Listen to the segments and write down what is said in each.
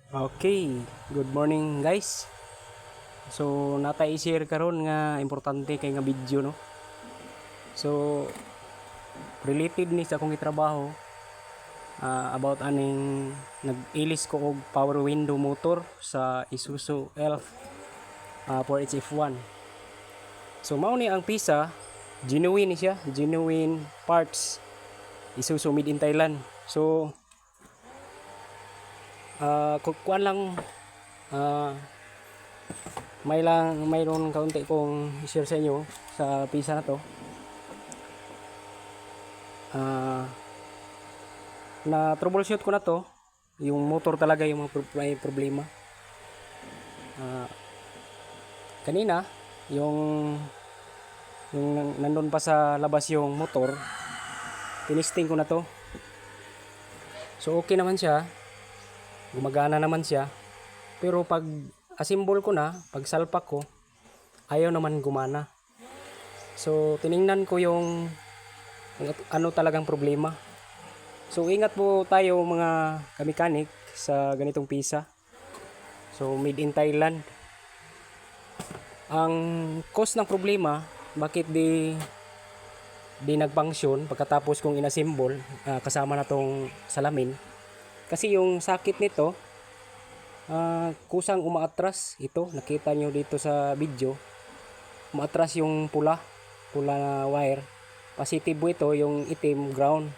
Okay, good morning guys. So natay i-share karon nga importante kay nga video no. So related ni sa akong gitrabaho about aning nag-ilis ko og power window motor sa Isuzu Elf 4HF1. So mao ni ang pisa, genuine ni siya, genuine parts. Isuzu made in Thailand. So kuan lang mayroon kaunti kong i-share sa inyo sa pisa na to. Na troubleshoot ko na to, yung motor talaga yung may problema. Kanina yung nandun pa sa labas yung motor, tinisting ko na to. So okay naman siya, gumagana naman siya, pero pag assemble ko na, pag salpak ko, ayaw naman gumana. So tiningnan ko yung ano talagang problema. So ingat po tayo mga kamekanik sa ganitong pisa. So made in Thailand. Ang cause ng problema, bakit di nagfunction pagkatapos kong inassemble kasama na tong salamin, kasi yung sakit nito kusang umaatras. Ito nakita nyo dito sa video, umaatras yung pula na wire. Positive ito, yung itim ground.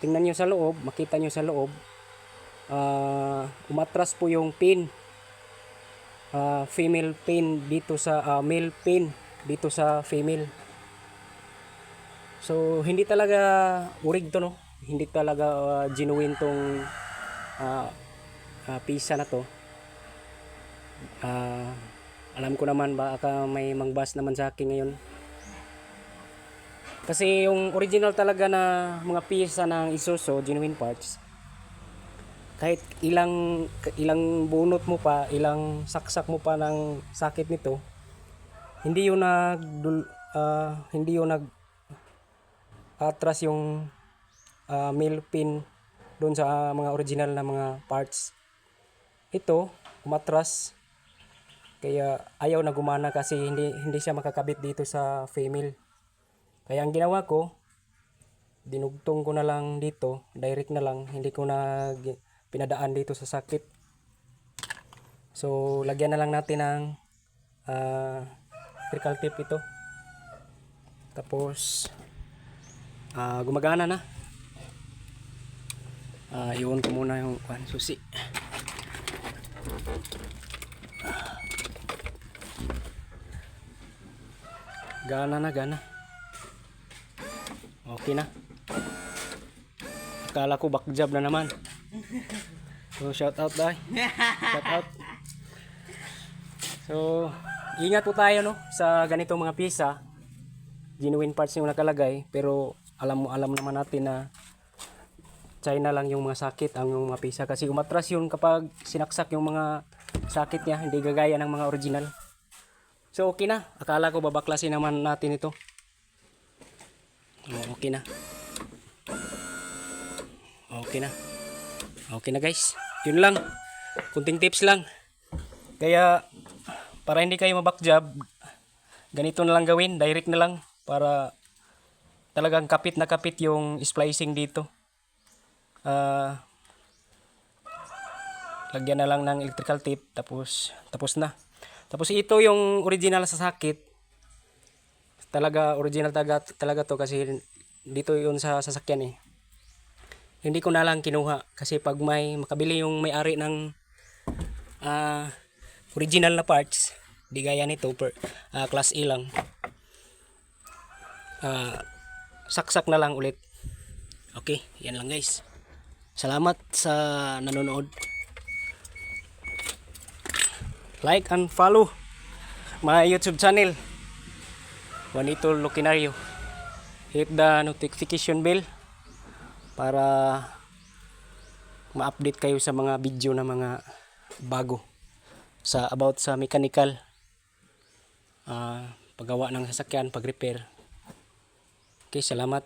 Tingnan nyo sa loob, makita nyo sa loob, umatras po yung pin, female pin dito sa male pin dito sa female. So hindi talaga urig to no, hindi talaga genuine tong pisa na to. Alam ko naman baka may mangbas naman sa akin ngayon, kasi yung original talaga na mga pisa ng Isuzu genuine parts, kahit ilang bunot mo pa, ilang saksak mo pa ng sakit nito, hindi yun nag atras yung male pin doon sa mga original na mga parts. Ito umatras, kaya ayaw na gumana kasi hindi siya makakabit dito sa female. Kaya ang ginawa ko, dinugtong ko na lang dito, direct na lang, hindi ko na pinadaan dito sa sakit. So lagyan na lang natin ng electrical tape ito, tapos gumagana na. Iwan ko muna yung susi. Gana. Okay na. Akala ko backjob na naman. So shout out dai. Shout out. So ingat po tayo no sa ganitong mga pisa. Genuine parts yung nakalagay, pero alam naman natin na China lang yung mga sakit ang mga pisa, kasi umatras yun kapag sinaksak yung mga sakit niya, hindi gagaya ng mga original. So okay na, akala ko babaklasin naman natin ito. Okay na guys, yun lang, kunting tips lang. Kaya para hindi kayo mabakjob, ganito na lang gawin, direct na lang, para talagang kapit na kapit yung splicing dito. Lagyan na lang ng electrical tape, tapos na. Tapos ito yung original sa sakit, talaga original talaga to, kasi dito yun sa sasakyan eh. Hindi ko na lang kinuha kasi pag may makabili yung may-ari ng original na parts, di gaya nito class A lang, saksak na lang ulit. Okay, yan lang guys. Salamat sa nanonood. Like and follow my YouTube channel, Juanito Lucinario. Hit the notification bell para ma-update kayo sa mga video na mga bago about sa mechanical, paggawa ng sasakyan, pag-repair. Okay, salamat.